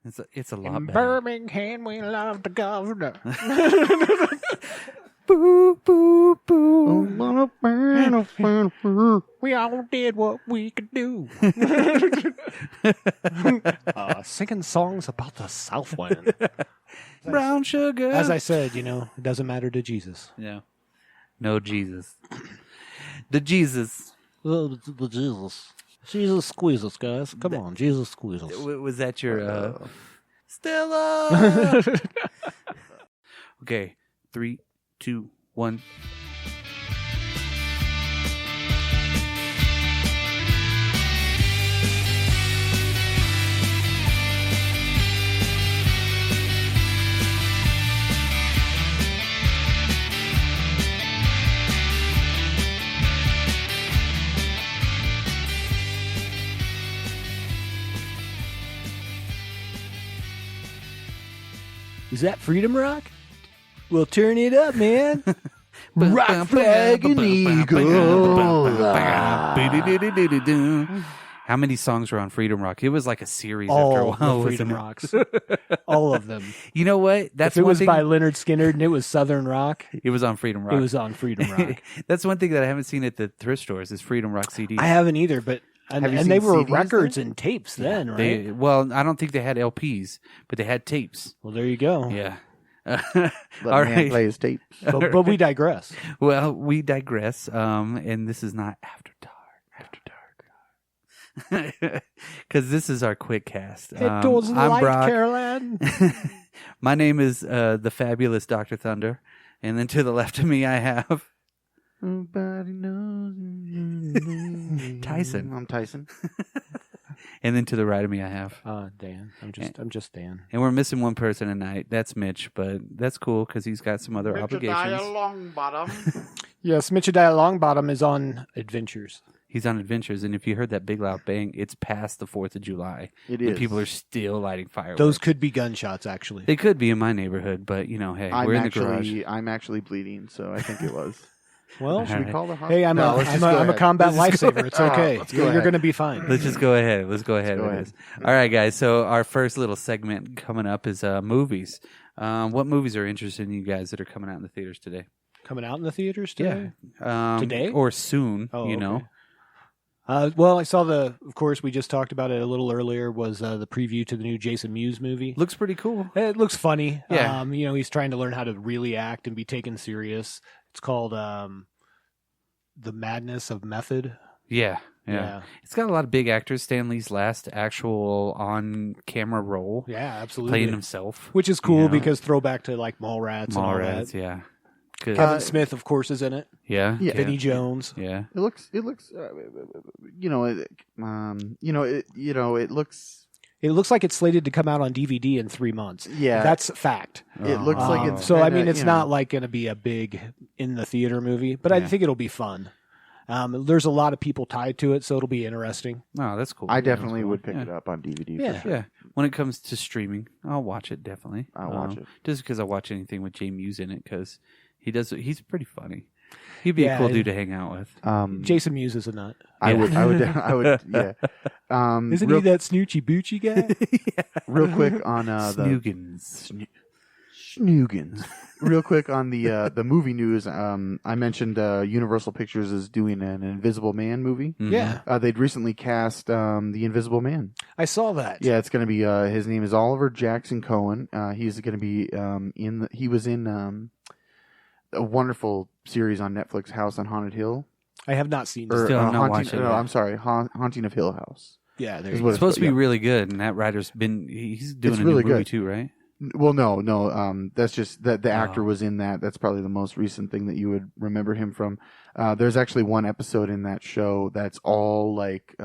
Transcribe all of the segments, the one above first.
It's a lot In better. Birmingham, we love the governor. Boo, boo, boo. We all did what we could do. Singing songs about the Southland. Brown sugar. As I said, it doesn't matter to Jesus. Yeah. No Jesus. The Jesus. The Jesus. Jesus squeezes, guys. Come on, Jesus squeezes. Was that your Stella? Okay. 3, 2, 1. Is that Freedom Rock? Well, turn it up, man. Rock flag and eagle. How many songs were on Freedom Rock? It was like a series after a All while. the Freedom Rocks. All of them. You know what? That's if it one was thing. by Leonard Skinner and it was Southern Rock, It was on Freedom Rock. it was on Freedom Rock. That's one thing that I haven't seen at the thrift stores is Freedom Rock CDs. I haven't either, but Have you and they seen were CDs records then? and tapes then, right? Well, I don't think they had LPs, but they had tapes. Well, there you go. Yeah. Let All man right. play his tape. But we digress. Well, we digress. And this is not After Dark. Because this is our quick cast. It does I'm light, Brock. Caroline. My name is the fabulous Dr. Thunder. And then to the left of me, I have Nobody knows. Tyson. I'm Tyson. And then to the right of me, I have. Dan. I'm just Dan. And we're missing one person tonight. That's Mitch, but that's cool because he's got some other obligations. Yes, Mitchediah Longbottom is on Adventures. He's on adventures, and if you heard that big loud bang, it's past the 4th of July. It And is. people are still lighting fireworks. Those could be gunshots, actually. They could be in my neighborhood, but hey, we're in the garage. I'm actually bleeding, so I think it was. Well, Should we call the hospital? hey, I'm a combat lifesaver. It's okay. Let's go You're ahead. going to be fine. Let's just go ahead. Let's go ahead go with ahead. this. All right, guys. So our first little segment coming up is movies. What movies are interesting to you guys that are coming out in the theaters today? Coming out in the theaters today? Today? Or soon, Oh, you okay. know. Well, I saw of course, we just talked about it a little earlier, was the preview to the new Jason Mewes movie. Looks pretty cool. It looks funny. Yeah. He's trying to learn how to really act and be taken serious. It's called The Madness of Method. Yeah. Yeah. It's got a lot of big actors. Stan Lee's last actual on-camera role. Yeah, absolutely. Playing himself. Which is cool Yeah. because throwback to like Mallrats and all Mallrats, that. yeah. Good. Kevin Smith, of course, is in it. Yeah. Yeah. Vinnie Jones. Yeah. It looks. It looks. It looks like it's slated to come out on DVD in 3 months. Yeah. That's a fact. It looks like it's. So, kinda, it's not like going to be a big in the theater movie, but I Yeah. think it'll be fun. There's a lot of people tied to it, so it'll be interesting. Oh, that's cool. I Yeah, definitely that's cool. would pick Yeah. it up on DVD. Yeah. For sure. Yeah. When it comes to streaming, I'll watch it definitely. I'll watch it. Just because I watch anything with Jason Mewes in it because he's pretty funny. He'd be Yeah, a cool dude to hang out with. Jason Mewes is a nut. I Yeah. would. Yeah. Isn't real, he that Snoochie Boochie guy? real quick on the Snoogans. Snoogans. Real quick on the movie news. I mentioned Universal Pictures is doing an Invisible Man movie. Mhm. Yeah, They'd recently cast the Invisible Man. I saw that. Yeah, it's going to be. His name is Oliver Jackson Cohen. He's going to be he was in a wonderful series on Netflix, House on Haunted Hill. I have not seen Or this. Still not Haunting, watched it no, yet. I'm sorry, Haunting of Hill House. Yeah, there Is you what go. It's supposed to be yeah. really good, and that writer's he's doing It's a really new movie good. too, right? Well, no. That's just that the actor was in that. That's probably the most recent thing that you would remember him from. There's actually one episode in that show that's all like,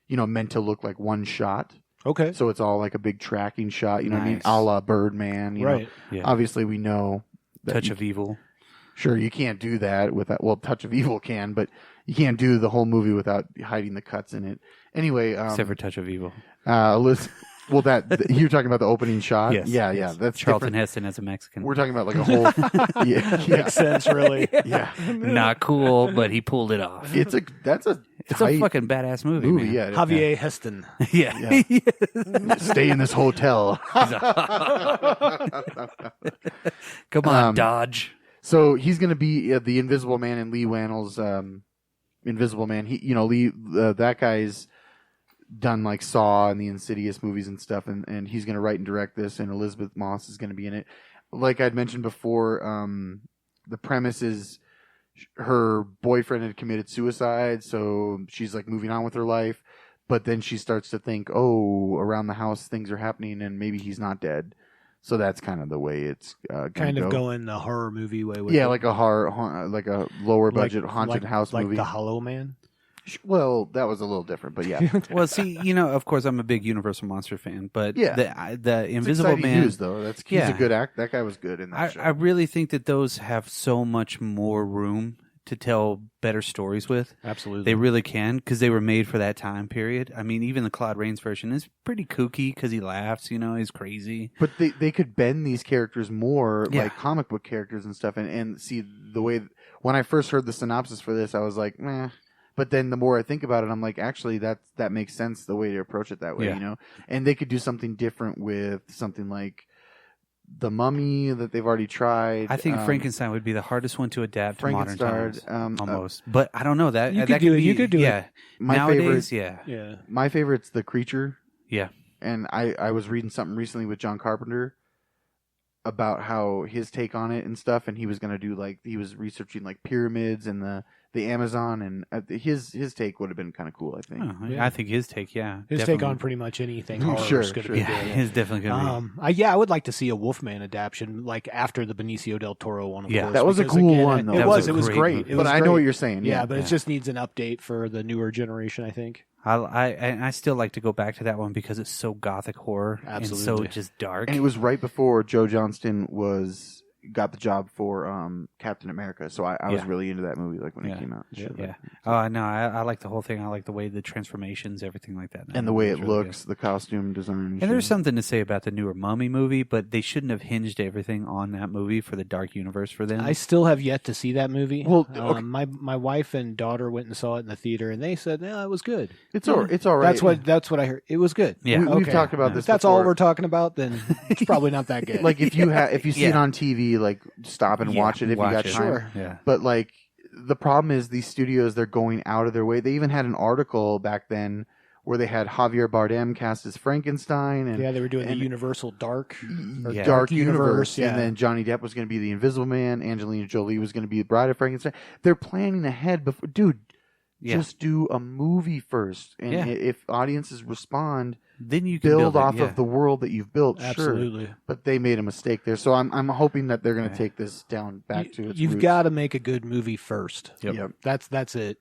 meant to look like one shot. Okay. So it's all like a big tracking shot. You know what I mean? Nice. A la Birdman. You Right. know? Yeah. Obviously, we know that Touch you- of Evil. Sure, you can't do that without. Well, Touch of Evil can, but you can't do the whole movie without hiding the cuts in it. Anyway, Except for Touch of Evil. Elizabeth Well, you're talking about the opening shot. Yes. Yeah. Yes. That's Charlton different. Heston as a Mexican. We're talking about like a whole. Makes sense, really. Yeah. Not cool, but he pulled it off. It's a a fucking badass movie. Man. Yeah. Javier Heston. Yeah. Stay in this hotel. Come on, Dodge. So he's going to be the Invisible Man in Lee Wannell's Invisible Man. Lee, that guy's done like Saw and the Insidious movies and stuff, and he's going to write and direct this, and Elizabeth Moss is going to be in it. Like I'd mentioned before, the premise is her boyfriend had committed suicide, so she's like moving on with her life, but then she starts to think, around the house things are happening, and maybe he's not dead. So that's kind of the way it's kind of going the horror movie way. With like a horror, like a lower budget haunted house movie, like The Hollow Man. Well, that was a little different, but yeah. Well, see, of course, I'm a big Universal Monster fan, but the It's Invisible Man, news, though. He's a good act. That guy was good in that show. I really think that those have so much more room to tell better stories with. Absolutely, they really can, because they were made for that time period. I mean, even the Claude Rains version is pretty kooky because he laughs. He's crazy. But they could bend these characters more like comic book characters and stuff, and see the way. When I first heard the synopsis for this, I was like, meh. But then the more I think about it, I'm like, actually, that makes sense, the way to approach it that way, And they could do something different with something like The Mummy that they've already tried. I think Frankenstein would be the hardest one to adapt to modern times, almost. But I don't know that you could do it. You could do it. Nowadays, My favorite's The Creature. Yeah, and I was reading something recently with John Carpenter about how his take on it and stuff, and he was going to do he was researching like pyramids and the Amazon, and his take would have been kind of cool, I think. I think his take, his definitely. take on pretty much anything horror is going to be good. It's definitely going to be. I would like to see a Wolfman adaptation, like after the Benicio del Toro one. Of course, that was a cool one, though. It was great. But I know what you're saying. Yeah, but it just needs an update for the newer generation, I think. I still like to go back to that one because it's so gothic horror. Absolutely. And so just dark. And it was right before Joe Johnston got the job for Captain America, so I was really into that movie when it came out. No, I like the whole thing. I like the way the transformations, everything like that. And the way it looks, the costume design. And there's something to say about the newer Mummy movie, but they shouldn't have hinged everything on that movie for the dark universe for them. I still have yet to see that movie. Well, my wife and daughter went and saw it in the theater, and they said, "Yeah, it was good. It's all right." That's what I heard. It was good. Yeah, we've talked about this. If that's before. all we're talking about, then it's probably not that good. Like if you see it on TV, stop and watch it if you got time. Sure. Yeah. But the problem is these studios, they're going out of their way. They even had an article back then where they had Javier Bardem cast as Frankenstein, and they were doing the Universal Dark Universe, yeah. And then Johnny Depp was going to be the Invisible Man, Angelina Jolie was going to be the Bride of Frankenstein. They're planning ahead before, dude. Just do a movie first, and if audiences respond, then you can build off of the world that you've built. Absolutely. Sure, but they made a mistake there, so I'm hoping that they're going to take this down back to its You've roots. got to make a good movie first. Yep. That's it.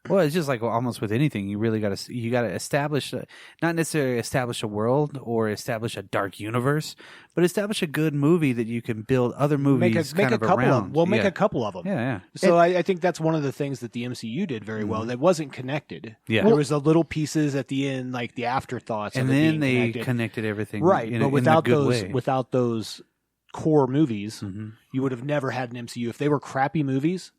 Well, it's just like almost with anything, you really got to establish, not necessarily establish a world or establish a dark universe, but establish a good movie that you can build other movies make a couple around. Of them. We'll make a couple of them. Yeah. So I think that's one of the things that the MCU did very well. That wasn't connected. Yeah. There was the little pieces at the end, like the afterthoughts, and of it then being they connected everything, right? But without those core movies, mm-hmm. you would have never had an MCU. If they were crappy movies,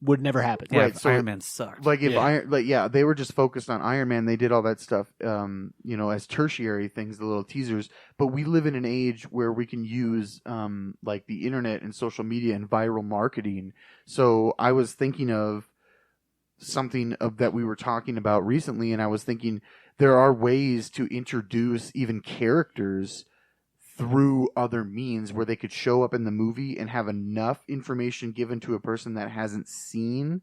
would never happen. Yeah, right, so Iron Man sucked. Like if they were just focused on Iron Man, they did all that stuff, as tertiary things, the little teasers. But we live in an age where we can use the internet and social media and viral marketing. So I was thinking of something that we were talking about recently, and I was thinking there are ways to introduce even characters through other means where they could show up in the movie and have enough information given to a person that hasn't seen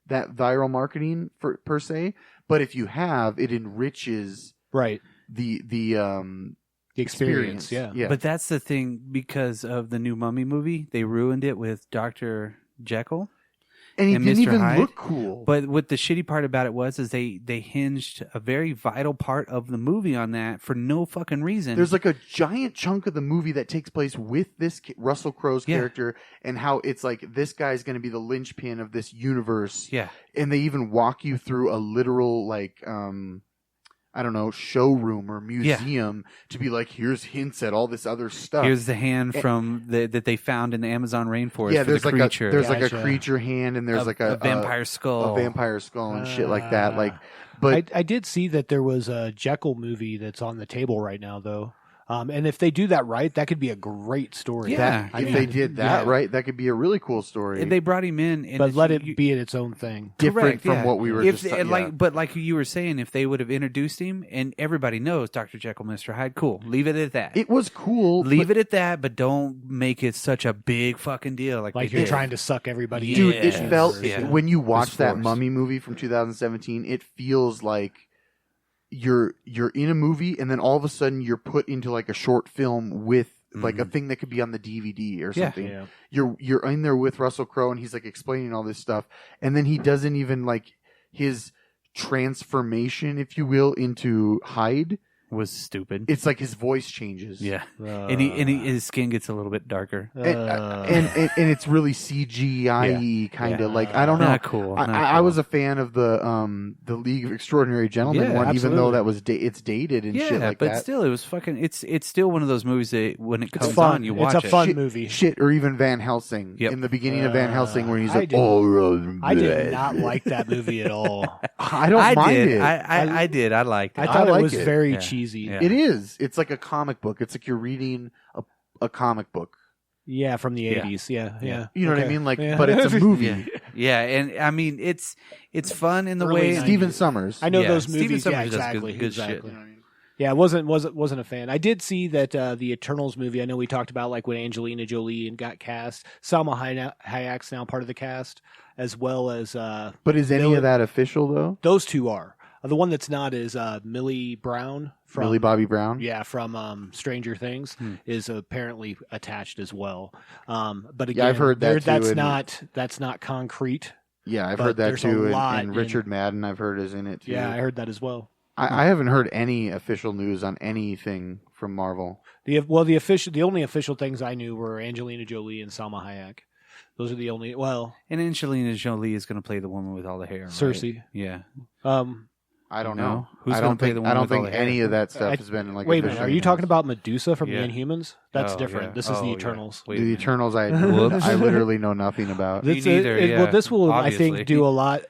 that viral marketing per se. But if you have, it enriches the experience. Yeah. But that's the thing, because of the new Mummy movie, they ruined it with Dr. Jekyll. And he didn't Mr. even Hyde. look cool. But what the shitty part about it was they hinged a very vital part of the movie on that for no fucking reason. There's a giant chunk of the movie that takes place with this Russell Crowe's character, and how it's this guy's going to be the linchpin of this universe. Yeah. And they even walk you through a literal I don't know, showroom or museum to be like, here's hints at all this other stuff. Here's the hand from that they found in the Amazon rainforest. Yeah, for there's the creature. there's like a creature hand, and there's like a vampire skull, and shit like that. Like, but I did see that there was a Jekyll movie that's on the table right now, though. And if they do that right, that could be a great story. Yeah. If they did that right, that could be a really cool story. They brought him in, and but let it be its own thing. Different from what we were just But like you were saying, if they would have introduced him, and everybody knows Dr. Jekyll, Mr. Hyde, cool. Leave it at that. It was cool. Leave it at that, but don't make it such a big fucking deal. Like you're trying to suck everybody Dude, in. it felt, when you watch that forced. Mummy movie from 2017, it feels like you're in a movie, and then all of a sudden you're put into like a short film with like a thing that could be on the DVD or something. Yeah. You're in there with Russell Crowe, and he's like explaining all this stuff, and then he doesn't even like his transformation, if you will, into Hyde was stupid. It's like his voice changes. Yeah, and his skin gets a little bit darker, and it's really CGI kind of like, I don't know. Not cool. I was a fan of the League of Extraordinary Gentlemen one, even though that was it's dated and shit like that. But still, it was fucking. It's still one of those movies that when it comes fun. on, you watch it. It's a fun movie. Or even Van Helsing in the beginning of Van Helsing, where he's like, I did not like that movie at all. I don't mind it. I did. I liked it. I thought it was very cheesy. Yeah. It is. It's like a comic book. It's like you're reading a comic book. Yeah, from the 80s. Yeah. You know what I mean? Like, but it's a movie. Yeah, and I mean it's fun in the way. Steven Summers. I know those Steven movies. Summers Yeah, does good shit. Yeah, wasn't a fan. I did see that the Eternals movie. I know we talked about like when Angelina Jolie got cast. Salma Hayek's now part of the cast, as well as. But is any of that official though? Those two are. The one that's not is Millie Brown. Millie Bobby Brown? Yeah, from Stranger Things, is apparently attached as well. But again, I've heard that too, that's not concrete. Yeah, I've heard that too. And Richard in, Madden, I've heard, is in it too. Yeah, I heard that as well. I haven't heard any official news on anything from Marvel. The only official things I knew were Angelina Jolie and Salma Hayek. Those are the only. Well, and Angelina Jolie is going to play the woman with all the hair. Right? Cersei. Yeah. I don't know. Who's I don't think any any of that stuff has been like. Wait a minute, are you talking about Medusa from the Inhumans? That's different. Yeah. This is the Eternals. The Eternals, I literally know nothing about. Me neither. Well, this will, obviously. I think, do a lot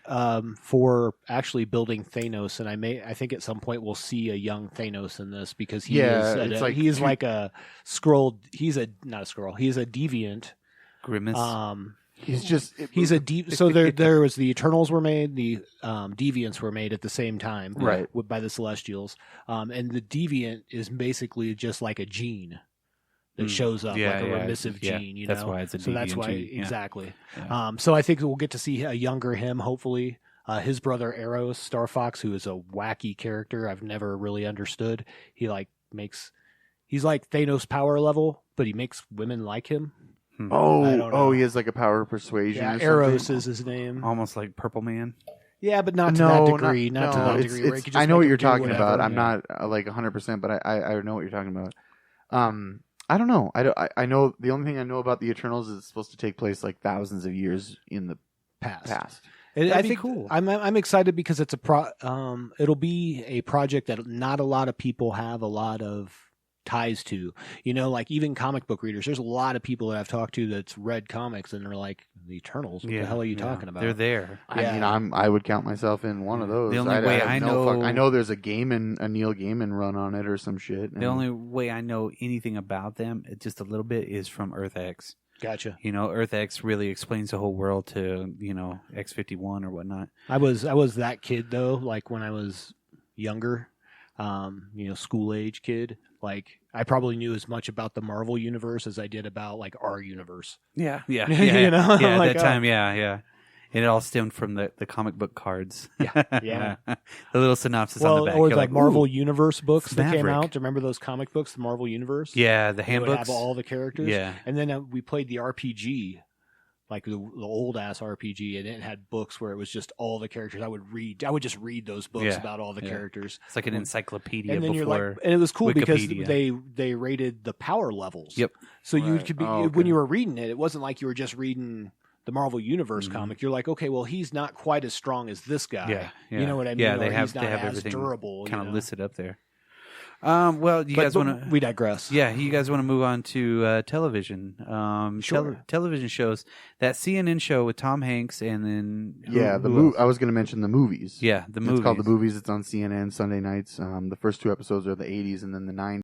for actually building Thanos, and I think at some point we'll see a young Thanos in this because he is like a Skrull. He's not a Skrull. He's a deviant. Grimace. He's a deep. So there was the Eternals were made, the Deviants were made at the same time, right? By the Celestials, and the Deviant is basically just like a gene that shows up, like a remissive gene. You know, that's why it's a Deviant. So that's why gene. exactly. Yeah. So I think we'll get to see a younger him, hopefully. His brother Eros, Star Fox, who is a wacky character I've never really understood. He's like Thanos power level, but he makes women like him. He has like a power of persuasion. Yeah, or Eros is his name. Almost like Purple Man. Yeah, but not to that degree. Not to that degree. Where I know what you're talking about. I'm not like 100%, but I know what you're talking about. I don't know. I know the only thing I know about the Eternals is it's supposed to take place like thousands of years in the past. I think cool. I'm excited because it's it'll be a project that not a lot of people have a lot of ties to, you know, like even comic book readers. There's a lot of people that I've talked to that's read comics and they're like, the Eternals. What the hell are you talking about? They're there. I mean, I would count myself in one of those. The only way I know there's a Neil Gaiman run on it or some shit. The only way I know anything about them, just a little bit, is from Earth X. Gotcha. You know, Earth X really explains the whole world to, you know, X-51 or whatnot. I was that kid though, like when I was younger, school age kid. Like I probably knew as much about the Marvel universe as I did about like our universe. Yeah. you know, yeah. like, At that time, yeah. And it all stemmed from the comic book cards. Yeah. The little synopsis on the back. Or You're like Marvel Universe books that came Maverick. out. Do you remember those comic books, the Marvel Universe? Yeah, the They handbooks. would have all the characters. Yeah. And then we played the RPG, like the old ass RPG, and it had books where it was just all the characters. I would just read those books about all the characters. It's like an encyclopedia and then before and it was cool Wikipedia. because they rated the power levels. Yep. So you could be okay. when you were reading it, it wasn't like you were just reading the Marvel Universe comic, you're like, okay, well, he's not quite as strong as this guy. Yeah, yeah. You know what I mean? Yeah, Or they have he's not as everything durable. kind you of know? listed up there. Well, you guys want to? We digress. Yeah, you guys want to move on to television. Sure. Television shows. That CNN show with Tom Hanks, and then I was going to mention the movies. Yeah, the movies. It's called The Movies. It's on CNN Sunday nights. The first 2 episodes are the 80s, and then the 90s.